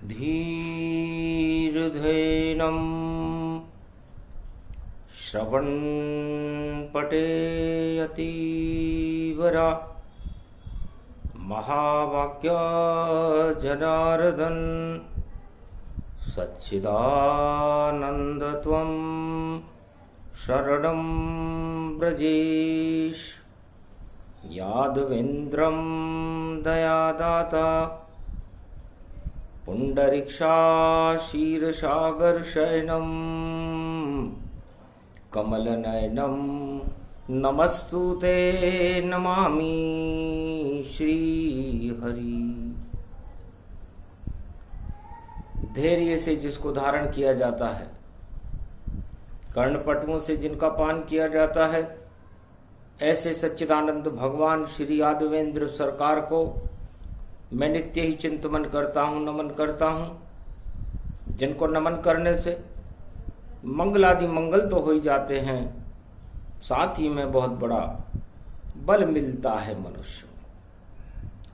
धीर्धेनं श्रवणपटेऽतीवरा महावाक्य जनार्दन सच्चिदानन्दत्वं शरणं व्रजेश यादवेन्द्रं दयादाता पुण्डरीक्षाशीर्षागरशयनं कमलनयनं नमस्तुते नमामि श्रीहरि। धैर्य से जिसको धारण किया जाता है, कर्णपटुओं से जिनका पान किया जाता है, ऐसे सच्चिदानंद भगवान श्री यादवेंद्र सरकार को मैं नित्य ही चिंतन करता हूँ, नमन करता हूँ। जिनको नमन करने से मंगलादि मंगल तो हो ही जाते हैं, साथ ही में बहुत बड़ा बल मिलता है मनुष्य।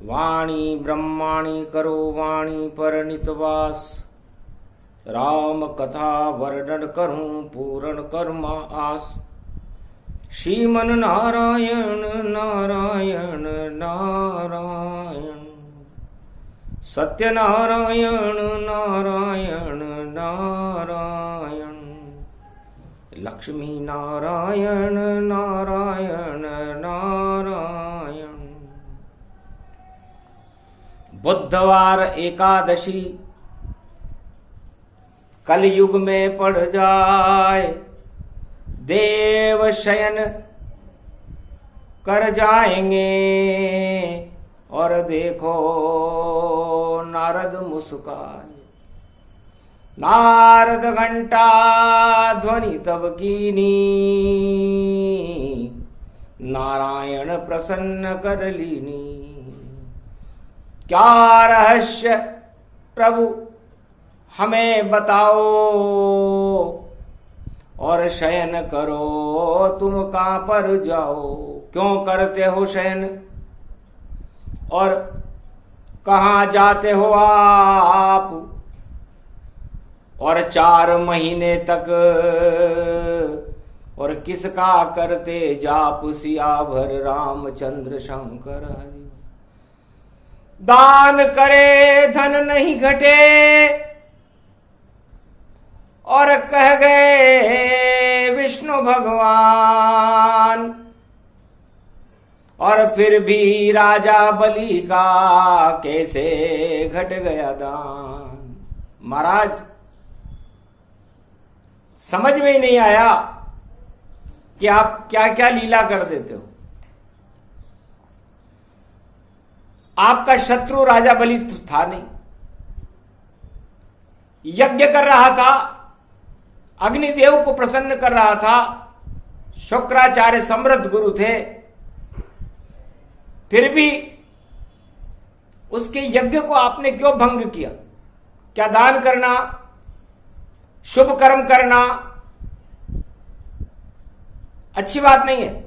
वाणी ब्रह्माणी करो वाणी पर नितवास, राम कथा वर्णन करूं पूर्ण कर्मा आस। श्रीमन नारायण नारायण नारायण, सत्यनारायण नारायण नारायण, लक्ष्मी नारायण नारायण नारायण। बुधवार एकादशी कलयुग में पड़ जाए, देव शयन कर जाएंगे। और देखो नारद मुस्काए, नारद घंटा ध्वनि तब कीनी, नारायण प्रसन्न कर लीनी। क्या रहस्य प्रभु हमें बताओ, और शयन करो तुम कहां पर जाओ। क्यों करते हो शयन और कहां जाते हो आप, और 4 महीने तक और किसका करते जाप। सियाभर रामचंद्र शंकर हरि, दान करे धन नहीं घटे, और कह गए विष्णु भगवान। और फिर भी राजा बलि का कैसे घट गया दान। महाराज समझ में ही नहीं आया कि आप क्या क्या लीला कर देते हो। आपका शत्रु राजा बलि था नहीं, यज्ञ कर रहा था, अग्निदेव को प्रसन्न कर रहा था, शुक्राचार्य समृद्ध गुरु थे। फिर भी उसके यज्ञ को आपने क्यों भंग किया। क्या दान करना, शुभ कर्म करना अच्छी बात नहीं है।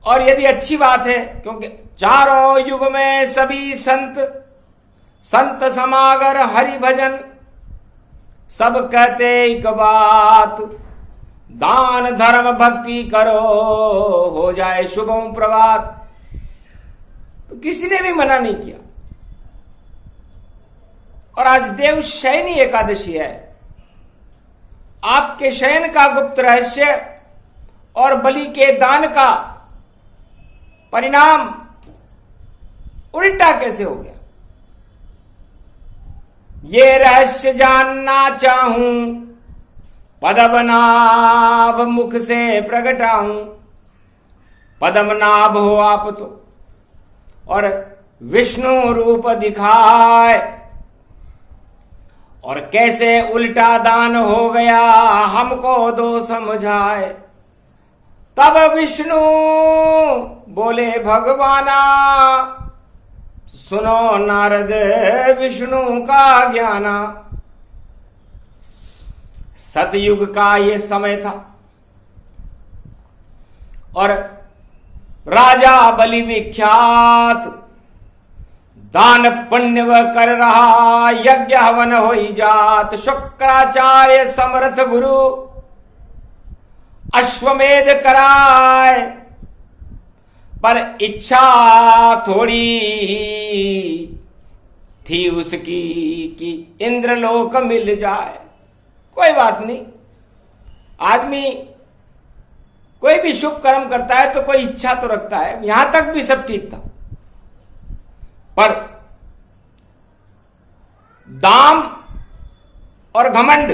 और यदि अच्छी बात है, क्योंकि चारों युग में सभी संत समागर हरि भजन, सब कहते एक बात, दान धर्म भक्ति करो हो जाए शुभम प्रभात। तो किसी ने भी मना नहीं किया। और आज देव शयनी एकादशी है। आपके शयन का गुप्त रहस्य और बलि के दान का परिणाम उल्टा कैसे हो गया, ये रहस्य जानना चाहूं, पद्मनाभ मुख से प्रगटाऊं। पद्मनाभ हो आप तो, और विष्णु रूप दिखाए, और कैसे उल्टा दान हो गया हमको दो समझाए। तब विष्णु बोले भगवाना, सुनो नारद विष्णु का ज्ञाना। सतयुग का ये समय था और राजा बलि विख्यात दान पुण्य वह कर रहा, यज्ञ हवन होई जात। शुक्राचार्य समर्थ गुरु अश्वमेध कराए, पर इच्छा थोड़ी थी उसकी कि इंद्रलोक मिल जाए। कोई बात नहीं, आदमी कोई भी शुभ कर्म करता है तो कोई इच्छा तो रखता है, यहां तक भी सब ठीक था। पर दाम और घमंड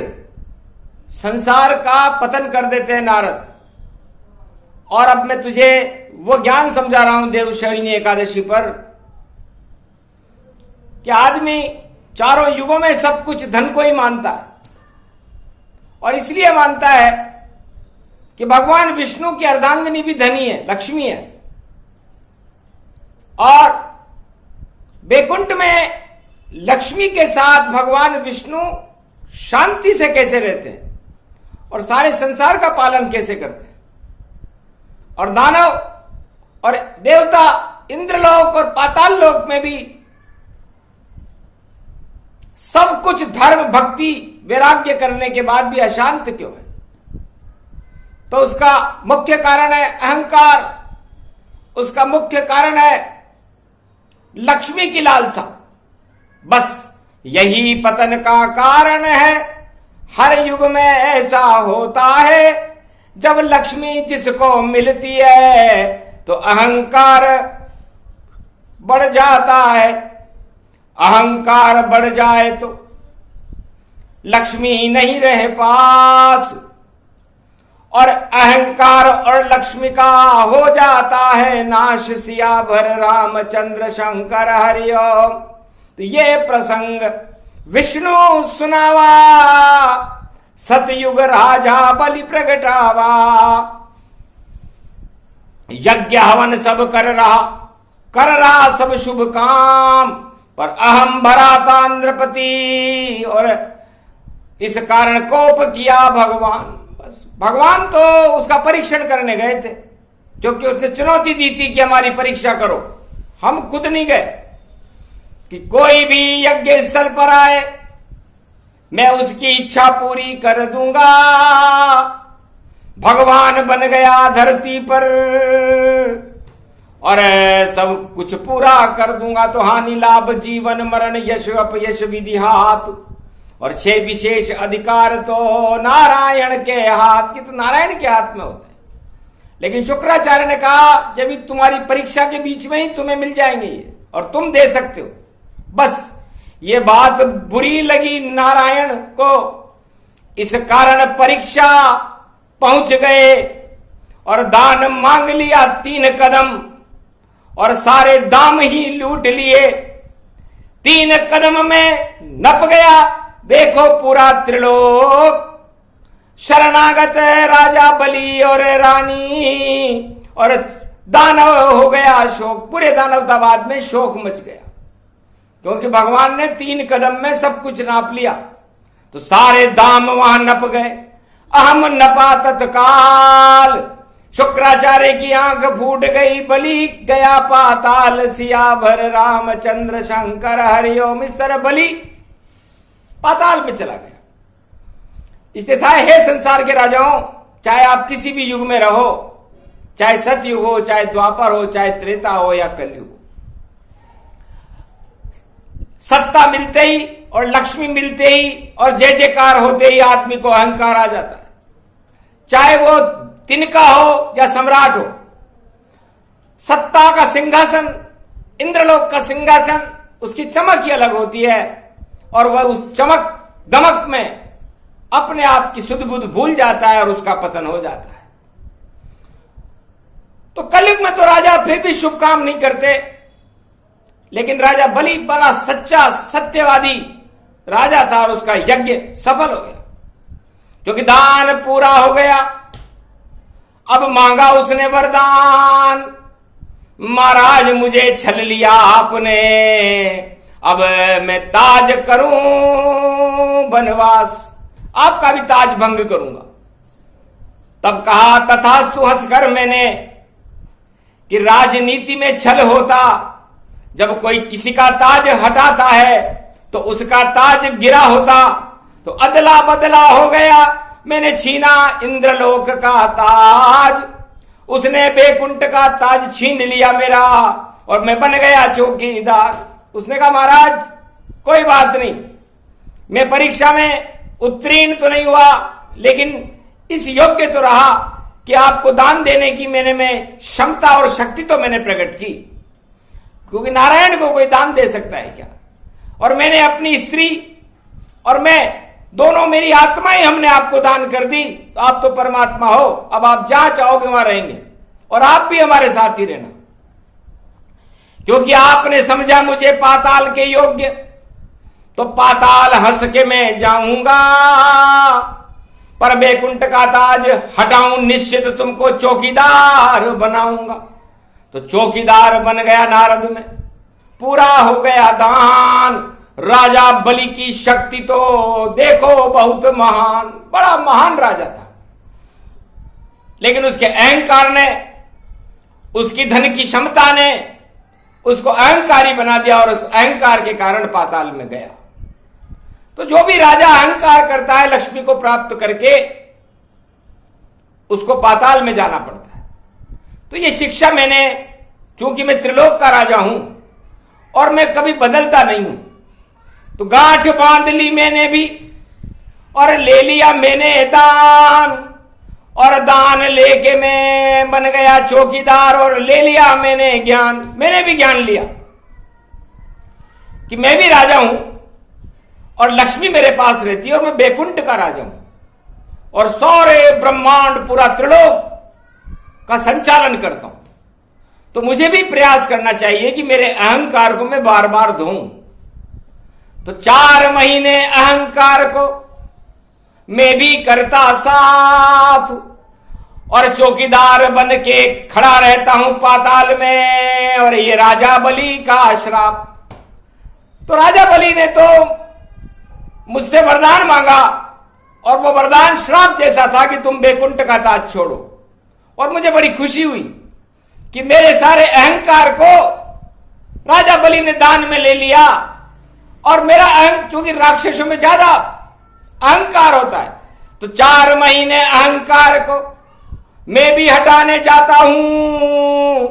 संसार का पतन कर देते हैं नारद। और अब मैं तुझे वो ज्ञान समझा रहा हूं देवशयनी एकादशी पर कि आदमी चारों युगों में सब कुछ धन को ही मानता है, और इसलिए मानता है कि भगवान विष्णु की अर्धांगिनी भी धनी है, लक्ष्मी है। और बैकुंठ में लक्ष्मी के साथ भगवान विष्णु शांति से कैसे रहते हैं और सारे संसार का पालन कैसे करते हैं। और दानव और देवता इंद्रलोक और पाताल लोक में भी सब कुछ धर्म भक्ति वैराग्य करने के बाद भी अशांत क्यों है? तो उसका मुख्य कारण है अहंकार, उसका मुख्य कारण है लक्ष्मी की लालसा। बस यही पतन का कारण है। हर युग में ऐसा होता है, जब लक्ष्मी जिसको मिलती है तो अहंकार बढ़ जाता है। अहंकार बढ़ जाए तो लक्ष्मी नहीं रह पास, और अहंकार और लक्ष्मी का हो जाता है नाश। सियावर रामचंद्र शंकर हरिओम। तो ये प्रसंग विष्णु सुनावा, सतयुग राजा बलि प्रगटावा। यज्ञ हवन सब कर रहा सब शुभ काम, पर अहम भरा था नृपति, और इस कारण कोप किया भगवान। बस भगवान तो उसका परीक्षण करने गए थे, क्योंकि उसने चुनौती दी थी कि हमारी परीक्षा करो। हम खुद नहीं गए कि कोई भी यज्ञ स्थल पर आए मैं उसकी इच्छा पूरी कर दूंगा। भगवान बन गया धरती पर और सब कुछ पूरा कर दूंगा। तो हानि लाभ जीवन मरण यश अपयश विधि हाथ, और 6 विशेष अधिकार तो नारायण के हाथ की। तो नारायण के हाथ में होते हैं। लेकिन शुक्राचार्य ने कहा जब तुम्हारी परीक्षा के बीच में ही तुम्हें मिल जाएंगे ये, और तुम दे सकते हो। बस ये बात बुरी लगी नारायण को, इस कारण परीक्षा पहुंच गए और दान मांग लिया 3 कदम, और सारे दाम ही लूट लिए। 3 कदम में नप गया देखो पूरा त्रिलोक। शरणागत राजा बलि और रानी, और दानव हो गया शोक। पूरे दानवतावाद में शोक मच गया, क्योंकि भगवान ने 3 कदम में सब कुछ नाप लिया। तो सारे दाम वहां नप गए। अहम नपा तत्काल, शुक्राचार्य की आंख फूट गई। बलि गया पाताल, सियावर रामचंद्र शंकर हरिओम। इस तरह बलि पाताल में चला गया। इसलिए है संसार के राजाओं, चाहे आप किसी भी युग में रहो, चाहे सतयुग हो, चाहे द्वापर हो, चाहे त्रेता हो या कलयुग हो, सत्ता मिलते ही और लक्ष्मी मिलते ही और जय जयकार होते ही आदमी को अहंकार आ जाता है। चाहे वो तिनका हो या सम्राट हो। सत्ता का सिंहासन, इंद्रलोक का सिंहासन, उसकी चमक ही अलग होती है, और वह उस चमक दमक में अपने आप की सुध बुध भूल जाता है और उसका पतन हो जाता है। तो कलयुग में तो राजा फिर भी शुभ काम नहीं करते, लेकिन राजा बलि बड़ा सच्चा सत्यवादी राजा था और उसका यज्ञ सफल हो गया, क्योंकि दान पूरा हो गया। अब मांगा उसने वरदान, महाराज मुझे छल लिया आपने, अब मैं ताज करूं बनवास, आपका भी ताज भंग करूंगा। तब कहा तथास्तु हंसकर मैंने कि राजनीति में छल होता, जब कोई किसी का ताज हटाता है तो उसका ताज गिरा होता तो अदला बदला हो गया। मैंने छीना इंद्रलोक का ताज, उसने बैकुंठ का ताज छीन लिया मेरा और मैं बन गया चौकीदार। उसने कहा महाराज कोई बात नहीं, मैं परीक्षा में उत्तीर्ण तो नहीं हुआ लेकिन इस योग्य तो रहा कि आपको दान देने की मैंने में क्षमता और शक्ति तो मैंने प्रकट की, क्योंकि नारायण को कोई दान दे सकता है क्या। और मैंने अपनी स्त्री और मैं दोनों, मेरी आत्माएं हमने आपको दान कर दी, तो आप तो परमात्मा हो, अब आप जहां चाहोगे वहां रहेंगे और आप भी हमारे साथ ही रहना, क्योंकि आपने समझा मुझे पाताल के योग्य, तो पाताल हंस के मैं जाऊंगा, पर बैकुंठ का ताज हटाऊं निश्चित तुमको चौकीदार बनाऊंगा। तो चौकीदार बन गया नारद में, पूरा हो गया दान। राजा बलि की शक्ति तो देखो बहुत महान, बड़ा महान राजा था, लेकिन उसके अहंकार ने, उसकी धन की क्षमता ने उसको अहंकारी बना दिया और उस अहंकार के कारण पाताल में गया। तो जो भी राजा अहंकार करता है लक्ष्मी को प्राप्त करके उसको पाताल में जाना पड़ता है। तो ये शिक्षा मैंने, चूंकि मैं त्रिलोक का राजा हूं और मैं कभी बदलता नहीं हूं, तो गांठ बांध ली मैंने भी और ले लिया मैंने दान, और दान लेके मैं बन गया चौकीदार और ले लिया मैंने ज्ञान। मैंने भी ज्ञान लिया कि मैं भी राजा हूं और लक्ष्मी मेरे पास रहती है और मैं बैकुंठ का राजा हूं और सारे ब्रह्मांड पूरा त्रिलोक का संचालन करता हूं। तो मुझे भी प्रयास करना चाहिए कि मेरे अहंकार को मैं बार बार धोऊं। तो 4 महीने अहंकार को मैं भी करता साफ और चौकीदार बन के खड़ा रहता हूं पाताल में, और ये राजा बलि का श्राप। तो राजा बलि ने तो मुझसे वरदान मांगा और वो वरदान श्राप जैसा था कि तुम बैकुंठ का ताज छोड़ो। और मुझे बड़ी खुशी हुई कि मेरे सारे अहंकार को राजा बलि ने दान में ले लिया, और मेरा चूंकि राक्षसों में ज्यादा अहंकार होता है, तो 4 महीने अहंकार को मैं भी हटाने जाता हूं।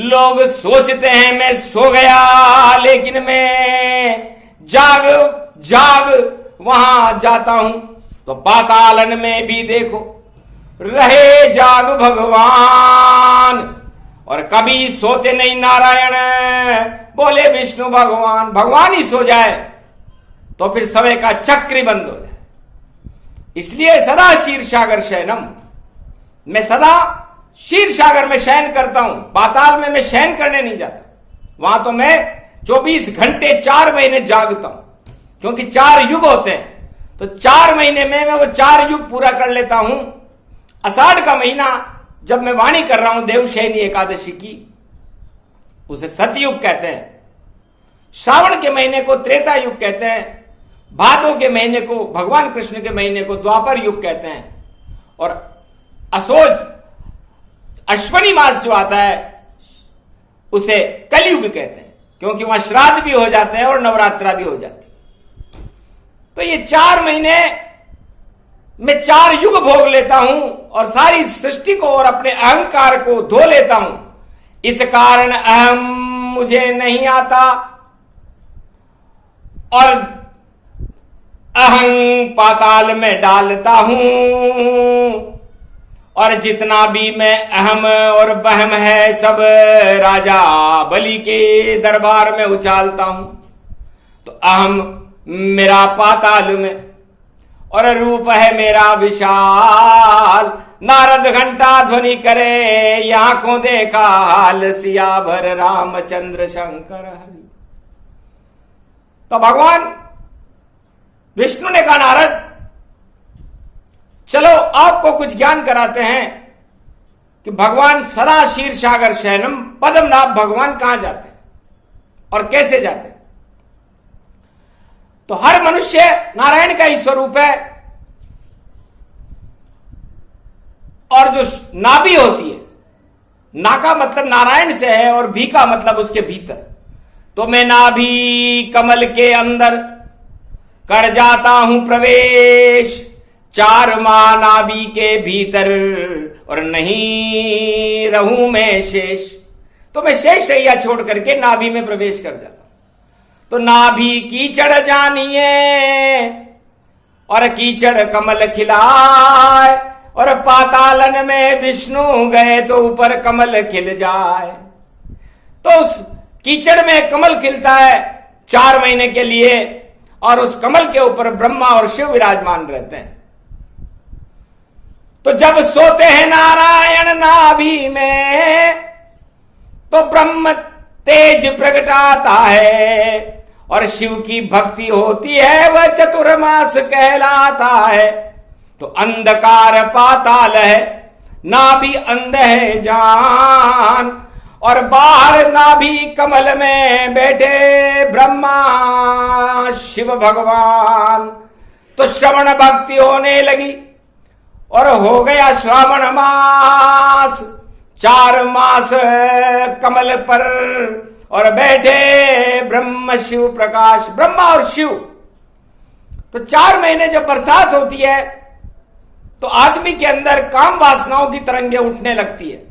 लोग सोचते हैं मैं सो गया, लेकिन मैं जाग जाग वहां जाता हूं। तो पातालन में भी देखो रहे जाग भगवान, और कभी सोते नहीं नारायण। बोले विष्णु भगवान, भगवान ही सो जाए तो फिर समय का चक्र बंद हो जाए। इसलिए सदा क्षीरसागर शयनम, मैं सदा क्षीरसागर में शयन करता हूं, पाताल में मैं शयन करने नहीं जाता। वहां तो मैं 24 घंटे 4 महीने जागता हूं, क्योंकि 4 युग होते हैं। तो 4 महीने में मैं वो 4 युग पूरा कर लेता हूं। आषाढ़ का महीना जब मैं वाणी कर रहा हूं देवशयनी एकादशी की, उसे सतयुग कहते हैं। श्रावण के महीने को त्रेता युग कहते हैं। भादों के महीने को, भगवान कृष्ण के महीने को द्वापर युग कहते हैं। और असोज अश्वनी मास जो आता है उसे कलयुग कहते हैं, क्योंकि वहां श्राद्ध भी हो जाते हैं और नवरात्रा भी हो जाती है। तो ये 4 महीने मैं 4 युग भोग लेता हूं और सारी सृष्टि को और अपने अहंकार को धो लेता हूं। इस कारण अहम मुझे नहीं आता और अहं पाताल में डालता हूं, और जितना भी मैं अहम और बहम है सब राजा बलि के दरबार में उछालता हूं। तो अहम मेरा पाताल में और रूप है मेरा विशाल। नारद घंटा ध्वनि करे आंखों देखा हाल, सिया भर रामचंद्र शंकर हरि। तो भगवान विष्णु ने कहा नारद चलो आपको कुछ ज्ञान कराते हैं कि भगवान सदा क्षीरसागर शयनम पद्मनाभ भगवान कहां जाते हैं और कैसे जाते हैं। तो हर मनुष्य नारायण का ही स्वरूप है, और जो नाभि होती है, ना का मतलब नारायण से है और भी का मतलब उसके भीतर, तो मैं नाभि कमल के अंदर कर जाता हूं प्रवेश, 4 माह नाभि के भीतर और नहीं रहूं मैं शेष। तो मैं शेष शैया छोड़ करके नाभि में प्रवेश कर जाता हूं। तो नाभि कीचड़ जानिए और कीचड़ कमल खिलाए, और पातालन में विष्णु गए तो ऊपर कमल खिल जाए। तो उस कीचड़ में कमल खिलता है 4 महीने के लिए, और उस कमल के ऊपर ब्रह्मा और शिव विराजमान रहते हैं। तो जब सोते हैं नारायण नाभि में तो ब्रह्म तेज प्रगटाता है, और शिव की भक्ति होती है वह चतुर्मास कहलाता है। तो अंधकार पाताल है, नाभि अंध है जान, और बाहर नाभि कमल में बैठे ब्रह्मा शिव भगवान। तो श्रवण भक्ति होने लगी और हो गया श्रावण मास, 4 मास कमल पर और बैठे ब्रह्म शिव प्रकाश, ब्रह्मा और शिव। तो 4 महीने जब बरसात होती है तो आदमी के अंदर काम वासनाओं की तरंगें उठने लगती है,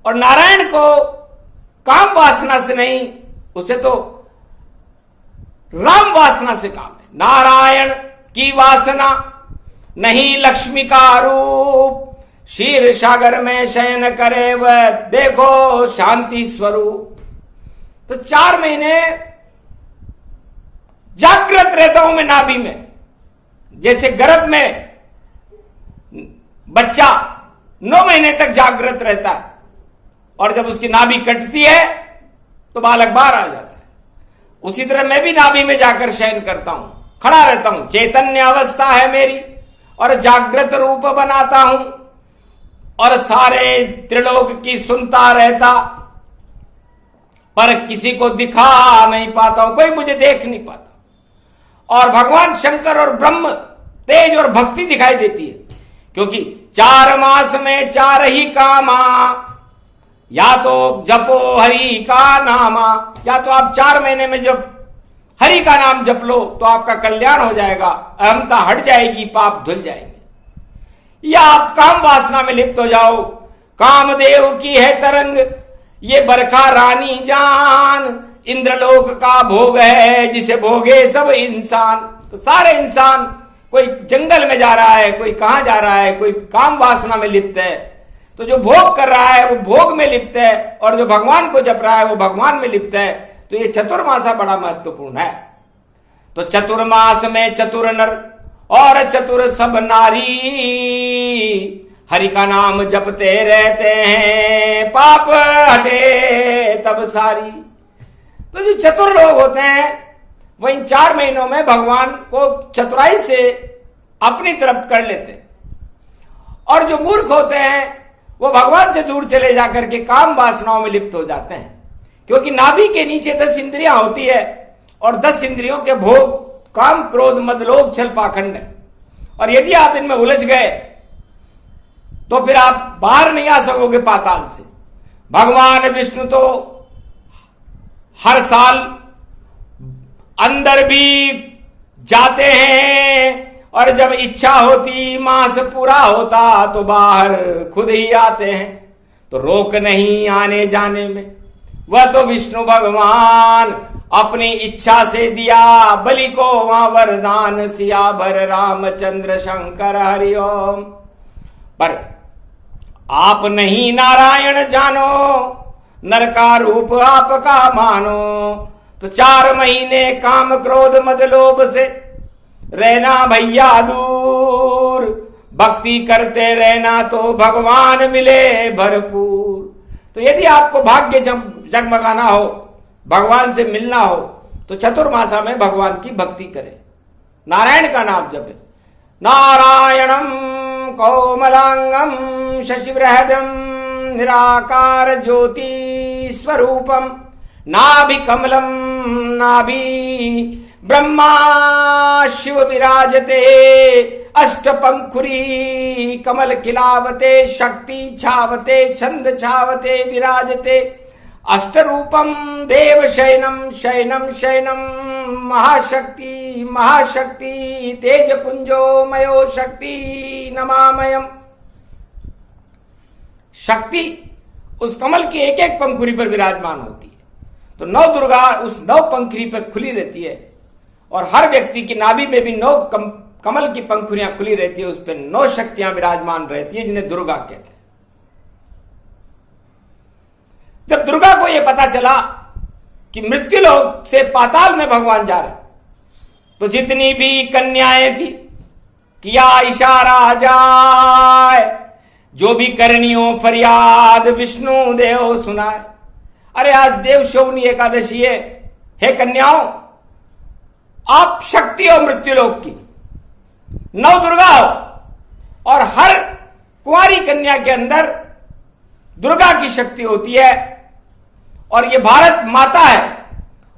और नारायण को काम वासना से नहीं, उसे तो राम वासना से काम है। नारायण की वासना नहीं लक्ष्मी का रूप, क्षीर सागर में शयन करे वह देखो शांति स्वरूप। तो 4 महीने जागृत रहता हूं मैं नाभि में, जैसे गर्भ में बच्चा 9 महीने तक जागृत रहता है, और जब उसकी नाभि कटती है तो बालक बाहर आ जाता है। उसी तरह मैं भी नाभि में जाकर शयन करता हूं, खड़ा रहता हूं। चैतन्य अवस्था है मेरी, और जागृत रूप बनाता हूं, और सारे त्रिलोक की सुनता रहता, पर किसी को दिखा नहीं पाता हूं, कोई मुझे देख नहीं पाता। और भगवान शंकर और ब्रह्म तेज और भक्ति दिखाई देती है, क्योंकि 4 मास में 4 ही कामा, या तो जपो हरि का नामा, या तो आप 4 महीने में जब हरि का नाम जप लो तो आपका कल्याण हो जाएगा, अहमता हट जाएगी, पाप धुल जाएंगे, या आप काम वासना में लिप्त हो जाओ। कामदेव की है तरंग ये बरखा रानी जान, इंद्रलोक का भोग है जिसे भोगे सब इंसान। तो सारे इंसान, कोई जंगल में जा रहा है, कोई कहां जा रहा है, कोई काम वासना में लिप्त है। तो जो भोग कर रहा है वो भोग में लिप्त है, और जो भगवान को जप रहा है वो भगवान में लिप्त है। तो ये चतुर्मासा बड़ा महत्वपूर्ण है। तो चतुर्मास में चतुर नर और चतुर सब नारी, हरि का नाम जपते रहते हैं, पाप हटे तब सारी। तो जो चतुर लोग होते हैं वो इन 4 महीनों में भगवान को चतुराई से अपनी तरफ कर लेते हैं, और जो मूर्ख होते हैं वो भगवान से दूर चले जाकर के काम वासनाओं में लिप्त हो जाते हैं। क्योंकि नाभि के नीचे 10 इंद्रियां होती है, और 10 इंद्रियों के भोग काम क्रोध मद लोभ छल पाखंड है। और यदि आप इनमें उलझ गए तो फिर आप बाहर नहीं आ सकोगे पाताल से। भगवान विष्णु तो हर साल अंदर भी जाते हैं, और जब इच्छा होती मास पूरा होता तो बाहर खुद ही आते हैं। तो रोक नहीं आने जाने में, वह तो विष्णु भगवान अपनी इच्छा से दिया बलि को वहां वरदान, सिया भर रामचंद्र शंकर हरिओम। पर आप नहीं नारायण जानो, नर का रूप आपका मानो। तो 4 महीने काम क्रोध मद लोभ से रहना भैया दूर, भक्ति करते रहना तो भगवान मिले भरपूर। तो यदि आपको भाग्य जगमगाना हो, भगवान से मिलना हो, तो चतुर्मासा में भगवान की भक्ति करें, नारायण का नाम जपे। नारायणम कोमलांगम शशिवृहदम निराकार ज्योति स्वरूपम, नाभि कमलम नाभि ब्रह्मा शिव विराजते, अष्टपंखुरी कमल खिलावते, शक्ति छावते, छंद छावते विराजते, अष्टरूपम देव शयनम शयनम शयनम महाशक्ति महाशक्ति तेज पुंजो मयो शक्ति नमामयम। शक्ति उस कमल की एक एक पंखुड़ी पर विराजमान होती है। तो नौ दुर्गा उस नौ पंखुड़ी पर खुली रहती है और हर व्यक्ति की नाभि में भी नौ कमल की पंखुड़ियां खुली रहती है, उस पर नौ शक्तियां विराजमान रहती है जिन्हें दुर्गा कहते हैं। जब दुर्गा को यह पता चला कि मृत्युलोक से पाताल में भगवान जा रहे, तो जितनी भी कन्याएं थी किया इशारा जाए, जो भी करनी हो फरियाद विष्णु देव सुनाए। अरे आज देव शौनी एकादशी है, हे कन्याओं आप शक्ति हो मृत्युलोक की, नव दुर्गा हो और हर कुंवारी कन्या के अंदर दुर्गा की शक्ति होती है और ये भारत माता है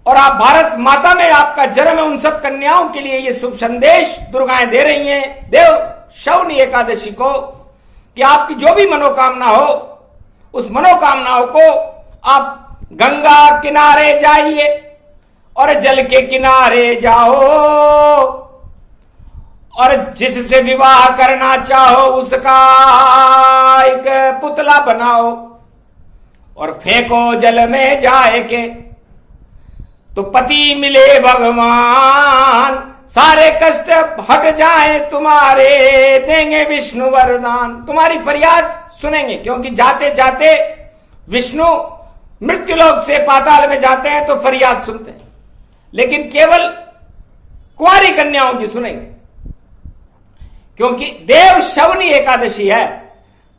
और आप भारत माता में आपका जन्म है। उन सब कन्याओं के लिए ये शुभ संदेश दुर्गाएं दे रही हैं देव शौनी एकादशी को कि आपकी जो भी मनोकामना हो उस मनोकामनाओं को आप गंगा किनारे जाइए और जल के किनारे जाओ और जिससे विवाह करना चाहो उसका एक पुतला बनाओ और फेंको जल में जाए के, तो पति मिले भगवान, सारे कष्ट हट जाए तुम्हारे, देंगे विष्णु वरदान। तुम्हारी फरियाद सुनेंगे, क्योंकि जाते जाते विष्णु मृत्युलोक से पाताल में जाते हैं तो फरियाद सुनते हैं, लेकिन केवल कुंवारी कन्याओं की सुनेंगे। क्योंकि देव शौनी एकादशी है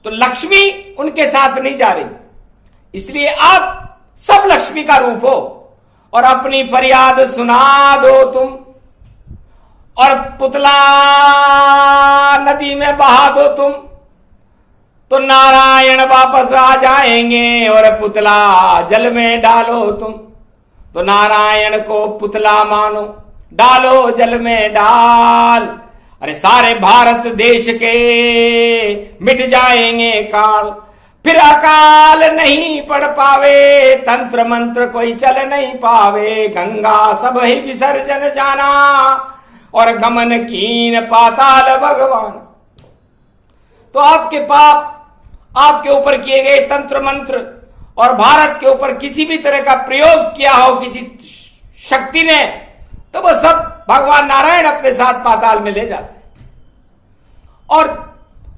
तो लक्ष्मी उनके साथ नहीं जा रही, इसलिए आप सब लक्ष्मी का रूप हो और अपनी फरियाद सुना दो तुम और पुतला नदी में बहा दो तुम, तो नारायण वापस आ जाएंगे और पुतला जल में डालो तुम। तो नारायण को पुतला मानो, डालो जल में डाल, अरे सारे भारत देश के मिट जाएंगे काल, फिर अकाल नहीं पड़ पावे, तंत्र मंत्र कोई चल नहीं पावे, गंगा सब ही विसर्जन जाना और गमन कीन पाताल भगवान। तो आपके पाप, आपके ऊपर किए गए तंत्र मंत्र और भारत के ऊपर किसी भी तरह का प्रयोग किया हो किसी शक्ति ने, तो वह सब भगवान नारायण अपने साथ पाताल में ले जाते हैं और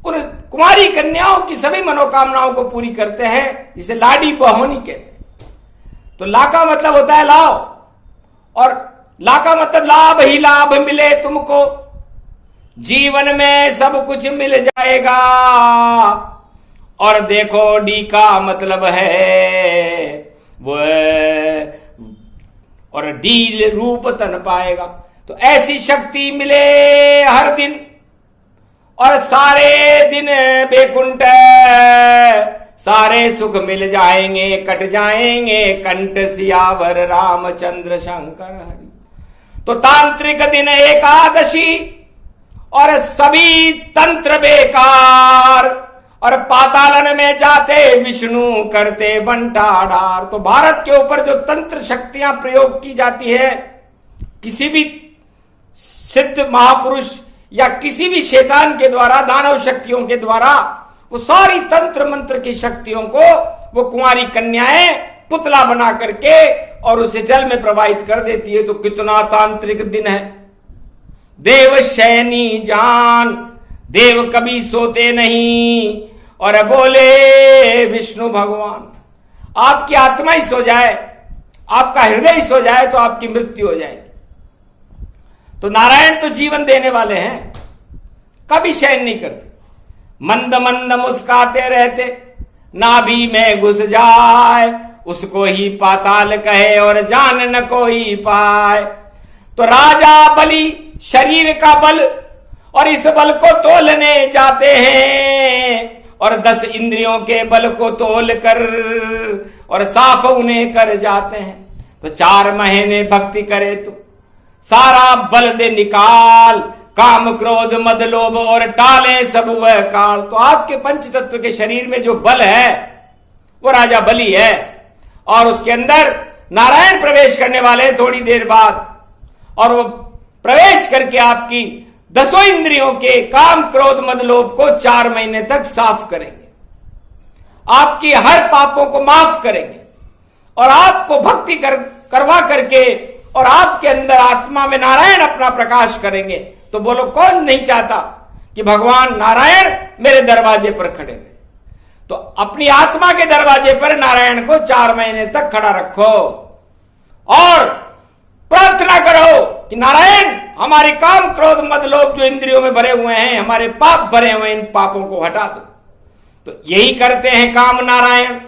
उन कुमारी कन्याओं की सभी मनोकामनाओं को पूरी करते हैं, जिसे लाडी बहोनी कहते हैं। तो ला का मतलब होता है लाओ और ला का मतलब लाभ ही लाभ मिले तुमको, जीवन में सब कुछ मिल जाएगा। और देखो डी का मतलब है वो और डी रूप तन पाएगा, तो ऐसी शक्ति मिले हर दिन और सारे दिन बेकुंठ, सारे सुख मिल जाएंगे, कट जाएंगे कंठ सियावर रामचंद्र शंकर हरि। तो तांत्रिक दिन एकादशी और सभी तंत्र बेकार और पातालन में जाते विष्णु करते बंटाढार। तो भारत के ऊपर जो तंत्र शक्तियां प्रयोग की जाती है, किसी भी सिद्ध महापुरुष या किसी भी शैतान के द्वारा, दानव शक्तियों के द्वारा, वो सारी तंत्र मंत्र की शक्तियों को वो कुंवारी कन्याएं पुतला बना करके और उसे जल में प्रवाहित कर देती है। तो कितना तांत्रिक दिन है। देव शयनी जान, देव कभी सोते नहीं और बोले विष्णु भगवान। आपकी आत्मा ही सो जाए, आपका हृदय ही सो जाए तो आपकी मृत्यु हो जाएगी। तो नारायण तो जीवन देने वाले हैं, कभी शयन नहीं करते, मंद मंद मुस्काते रहते, नाभि में घुस जाए उसको ही पाताल कहे और जान न कोई पाए। तो राजा बलि शरीर का बल और इस बल को तोलने जाते हैं और 10 इंद्रियों के बल को तोल कर और साफ उन्हें कर जाते हैं। तो 4 महीने भक्ति करे तो सारा बल दे निकाल, काम क्रोध मद लोभ और टाले सब वह काल। तो आपके पंच तत्व के शरीर में जो बल है वो राजा बलि है और उसके अंदर नारायण प्रवेश करने वाले हैं थोड़ी देर बाद, और वो प्रवेश करके आपकी 10 इंद्रियों के काम क्रोध मद लोभ को 4 महीने तक साफ करेंगे, आपकी हर पापों को माफ करेंगे और आपको भक्ति करवा करके और आपके अंदर आत्मा में नारायण अपना प्रकाश करेंगे। तो बोलो कौन नहीं चाहता कि भगवान नारायण मेरे दरवाजे पर खड़े रहे। तो अपनी आत्मा के दरवाजे पर नारायण को 4 महीने तक खड़ा रखो और प्रार्थना करो कि नारायण हमारे काम क्रोध मद लोभ जो इंद्रियों में भरे हुए हैं, हमारे पाप भरे हुए, इन पापों को हटा दो। तो यही करते हैं काम नारायण।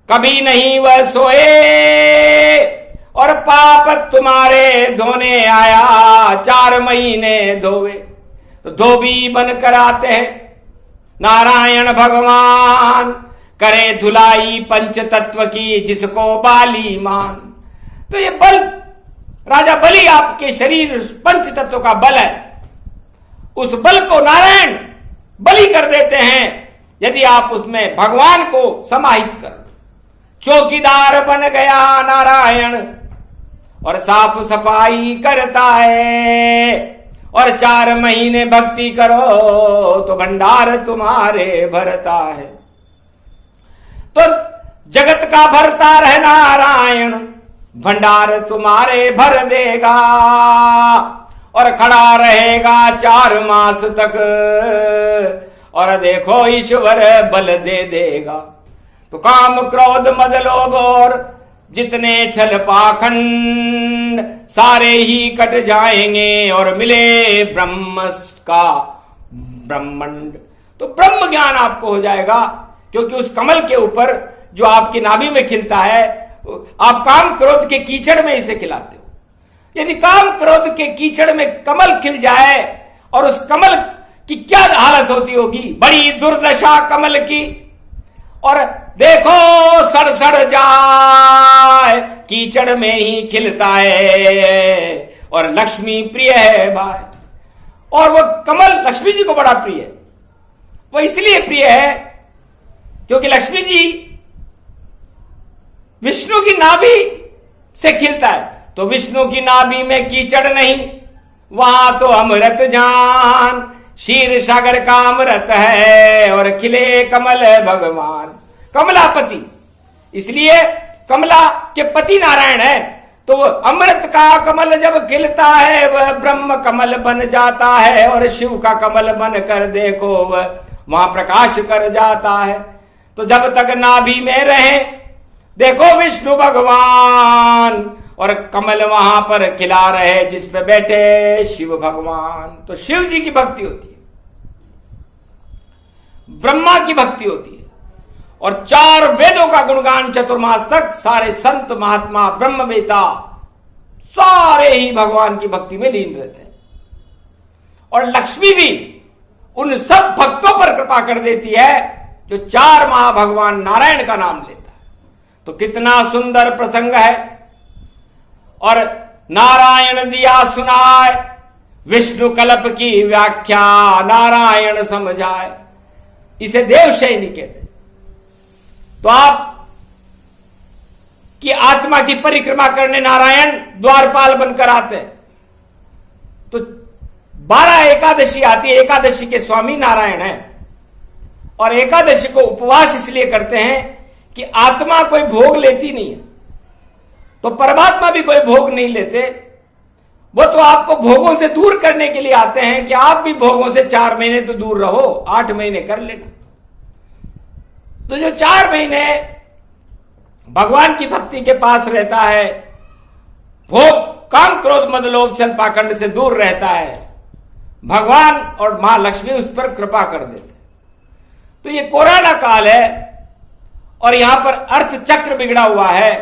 कभी नहीं वह सोए और पाप तुम्हारे धोने आया, 4 महीने धोवे। तो धोबी बनकर आते हैं नारायण भगवान, करे धुलाई पंच तत्व की जिसको बाली मान। तो ये बल राजा बलि आपके शरीर पंच तत्व का बल है, उस बल को नारायण बलि कर देते हैं यदि आप उसमें भगवान को समाहित कर। चौकीदार बन गया नारायण और साफ सफाई करता है, और 4 महीने भक्ति करो तो भंडार तुम्हारे भरता है। तो जगत का भरता है नारायण, भंडार तुम्हारे भर देगा और खड़ा रहेगा 4 मास तक, और देखो ईश्वर बल दे देगा। तो काम क्रोध मद लोभ और जितने छल पाखंड सारे ही कट जाएंगे और मिले ब्रह्म का ब्रह्मांड। तो ब्रह्म ज्ञान आपको हो जाएगा, क्योंकि उस कमल के ऊपर जो आपकी नाभि में खिलता है, आप काम क्रोध के कीचड़ में इसे खिलाते हो। यदि काम क्रोध के कीचड़ में कमल खिल जाए, और उस कमल की क्या हालत होती होगी, बड़ी दुर्दशा कमल की। और देखो सड़ सड़ जाए, कीचड़ में ही खिलता है, और लक्ष्मी प्रिय है भाई। और वो कमल लक्ष्मी जी को बड़ा प्रिय है। वो इसलिए प्रिय है क्योंकि लक्ष्मी जी विष्णु की नाभि से खिलता है। तो विष्णु की नाभि में कीचड़ नहीं, वहां तो अमृत जान, क्षीर सागर का अमृत है, और खिले कमल है भगवान कमलापति। इसलिए कमला के पति नारायण है। तो अमृत का कमल जब खिलता है वह ब्रह्म कमल बन जाता है, और शिव का कमल बन कर देखो वह वहां प्रकाश कर जाता है। तो जब तक नाभि में रहे देखो विष्णु भगवान, और कमल वहां पर खिला रहे जिस पे बैठे शिव भगवान। तो शिव जी की भक्ति होती है, ब्रह्मा की भक्ति होती है, और 4 वेदों का गुणगान चतुर्मास तक सारे संत महात्मा ब्रह्मवेता सारे ही भगवान की भक्ति में लीन रहते हैं। और लक्ष्मी भी उन सब भक्तों पर कृपा कर देती है जो 4 माह भगवान नारायण का नाम लेता है। तो कितना सुंदर प्रसंग है। और नारायण दिया सुनाए, विष्णु कल्प की व्याख्या नारायण समझाए, इसे देवशयनी कहते हैं। तो आप की आत्मा की परिक्रमा करने नारायण द्वारपाल बनकर आते हैं। तो 12 एकादशी आती है, एकादशी के स्वामी नारायण है। और एकादशी को उपवास इसलिए करते हैं कि आत्मा कोई भोग लेती नहीं है, तो परमात्मा भी कोई भोग नहीं लेते। वो तो आपको भोगों से दूर करने के लिए आते हैं कि आप भी भोगों से 4 महीने तो दूर रहो, 8 महीने कर लेना। तो जो 4 महीने भगवान की भक्ति के पास रहता है, भोग काम क्रोध मद लोभ छल पाखंड से दूर रहता है, भगवान और मां लक्ष्मी उस पर कृपा कर देते। तो ये कोरोना काल है और यहां पर अर्थ चक्र बिगड़ा हुआ है,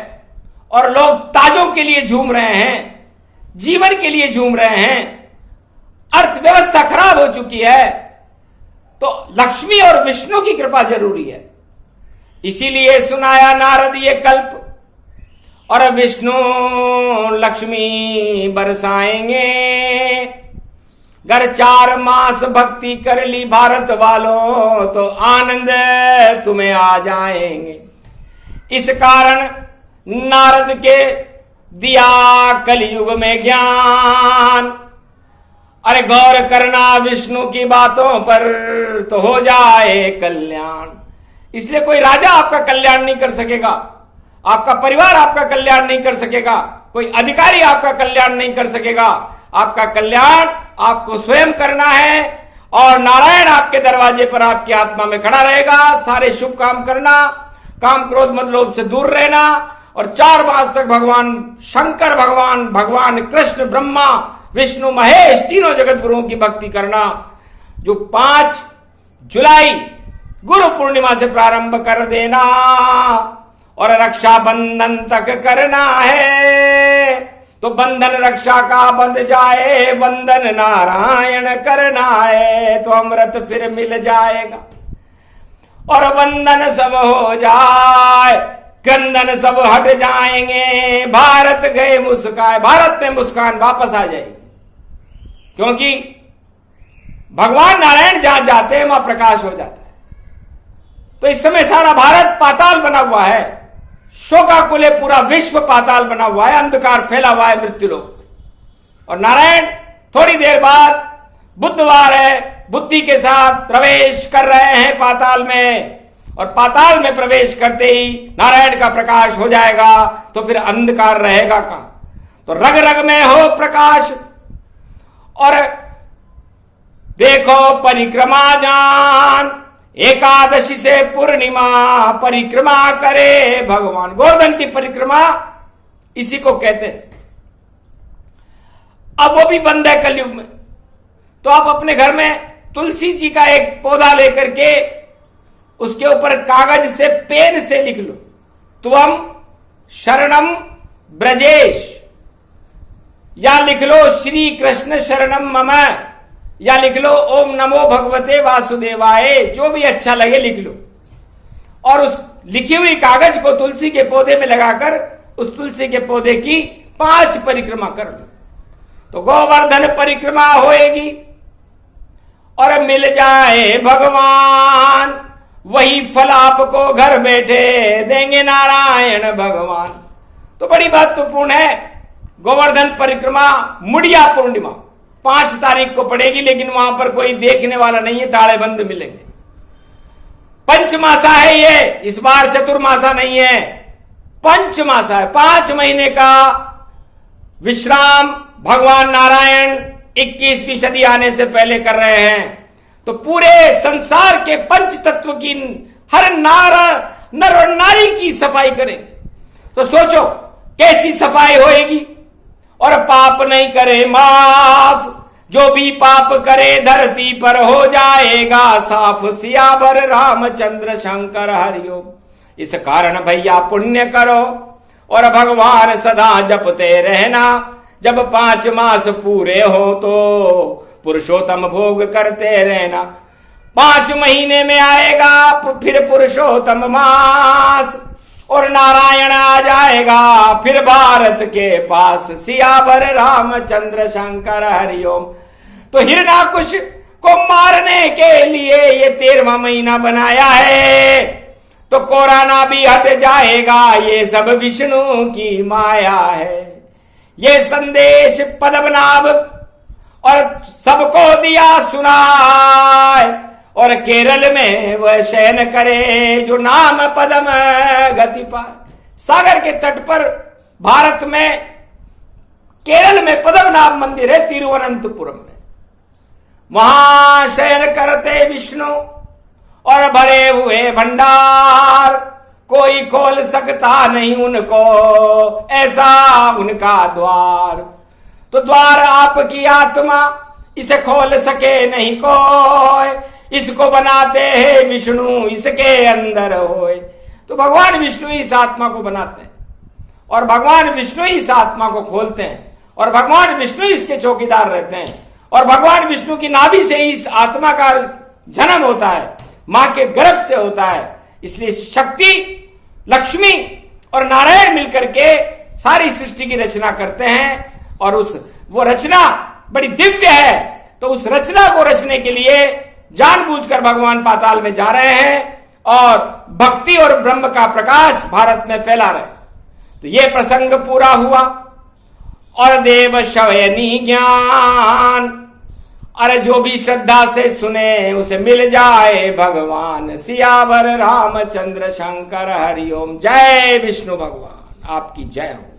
और लोग ताजों के लिए झूम रहे हैं, जीवन के लिए झूम रहे हैं, अर्थव्यवस्था खराब हो चुकी है। तो लक्ष्मी और विष्णु की कृपा जरूरी है। इसीलिए सुनाया नारद ये कल्प, और विष्णु लक्ष्मी बरसाएंगे, गर 4 मास भक्ति कर ली भारत वालों तो आनंद तुम्हें आ जाएंगे। इस कारण नारद के दिया कलयुग में ज्ञान। अरे गौर करना विष्णु की बातों पर तो हो जाए कल्याण। इसलिए कोई राजा आपका कल्याण नहीं कर सकेगा, आपका परिवार आपका कल्याण नहीं कर सकेगा, कोई अधिकारी आपका कल्याण नहीं कर सकेगा। आपका कल्याण आपको स्वयं करना है और नारायण आपके दरवाजे पर आपकी आत्मा में खड़ा रहेगा। सारे शुभ काम करना, काम क्रोध मद लोभ से दूर रहना और 4 मास तक भगवान शंकर भगवान कृष्ण ब्रह्मा विष्णु महेश तीनों जगत गुरुओं की भक्ति करना। जो 5 जुलाई गुरु पूर्णिमा से प्रारंभ कर देना और रक्षा बंधन तक करना है। तो बंधन रक्षा का बंध जाए, वंदन नारायण करना है तो अमृत फिर मिल जाएगा और वंदन सब हो जाए, क्रंदन सब हट जाएंगे। भारत गए मुस्काए, भारत में मुस्कान वापस आ जाएगी, क्योंकि भगवान नारायण जहां जाते हैं वहां प्रकाश हो जाता है। तो इस समय सारा भारत पाताल बना हुआ है, शोकाकुले पूरा विश्व पाताल बना हुआ है, अंधकार फैला हुआ है मृत्युलोक में। और नारायण थोड़ी देर बाद बुधवार है, बुद्धि के साथ प्रवेश कर रहे हैं पाताल में और पाताल में प्रवेश करते ही नारायण का प्रकाश हो जाएगा तो फिर अंधकार रहेगा कहां। तो रग रग में हो प्रकाश और देखो परिक्रमा जान, एकादशी से पूर्णिमा परिक्रमा करे भगवान। गोवर्धन की परिक्रमा इसी को कहते हैं। अब वो भी बंद है कलयुग में, तो आप अपने घर में तुलसी जी का एक पौधा लेकर के उसके ऊपर कागज से पेन से लिख लो, त्वम शरणम ब्रजेश, या लिख लो श्री कृष्ण शरणम मम, या लिख लो ओम नमो भगवते वासुदेवाय, जो भी अच्छा लगे लिख लो। और उस लिखी हुई कागज को तुलसी के पौधे में लगाकर उस तुलसी के पौधे की 5 परिक्रमा कर लो तो गोवर्धन परिक्रमा होएगी और मिल जाए भगवान। वही फल आपको घर बैठे देंगे नारायण भगवान। तो बड़ी महत्वपूर्ण है गोवर्धन परिक्रमा। मुड़िया पूर्णिमा 5 तारीख को पड़ेगी, लेकिन वहां पर कोई देखने वाला नहीं है, ताले बंद मिलेंगे। पंचमासा है ये, इस बार चतुर्मासा नहीं है, पंचमासा है। 5 महीने का विश्राम भगवान नारायण 21वीं सदी आने से पहले कर रहे हैं। तो पूरे संसार के पंच तत्व की हर नर और नारी की सफाई करेंगे। तो सोचो कैसी सफाई होएगी। और पाप नहीं करे माफ, जो भी पाप करे धरती पर हो जाएगा साफ। सियावर रामचंद्र शंकर हरिओम। इस कारण भैया पुण्य करो और भगवान सदा जपते रहना। जब 5 मास पूरे हो तो पुरुषोत्तम भोग करते रहना। 5 महीने में आएगा फिर पुरुषोत्तम मास और नारायण आ जाएगा फिर भारत के पास। सियावर रामचंद्र शंकर हरिओम। तो हिरण्याकुश को मारने के लिए ये 13वां महीना बनाया है। तो कोरोना भी हट जाएगा, ये सब विष्णु की माया है। ये संदेश पद्मनाभ और सबको दिया सुनाए। और केरल में वह शयन करे जो नाम पदम गति पाए। सागर के तट पर भारत में केरल में पद्मनाभ मंदिर है, तिरुवनंतपुरम में। वहां शयन करते विष्णु और भरे हुए भंडार, कोई खोल सकता नहीं उनको, ऐसा उनका द्वार। तो द्वार आपकी आत्मा, इसे खोल सके नहीं कोई। इसको बनाते हैं विष्णु, इसके अंदर होए। तो भगवान विष्णु इस आत्मा को बनाते हैं और भगवान विष्णु इस आत्मा को खोलते हैं और भगवान विष्णु इसके चौकीदार रहते हैं। और भगवान विष्णु की नाभि से इस आत्मा का जन्म होता है, मां के गर्भ से होता है। इसलिए शक्ति, लक्ष्मी और नारायण मिलकर के सारी सृष्टि की रचना करते हैं। और वो रचना बड़ी दिव्य है। तो उस रचना को रचने के लिए जानबूझकर भगवान पाताल में जा रहे हैं। और भक्ति और ब्रह्म का प्रकाश भारत में फैला रहे। तो ये प्रसंग पूरा हुआ। और देव शयनी ज्ञान, अरे जो भी श्रद्धा से सुने उसे मिल जाए भगवान। सियावर रामचंद्र शंकर हरिओम। जय विष्णु भगवान, आपकी जय हो।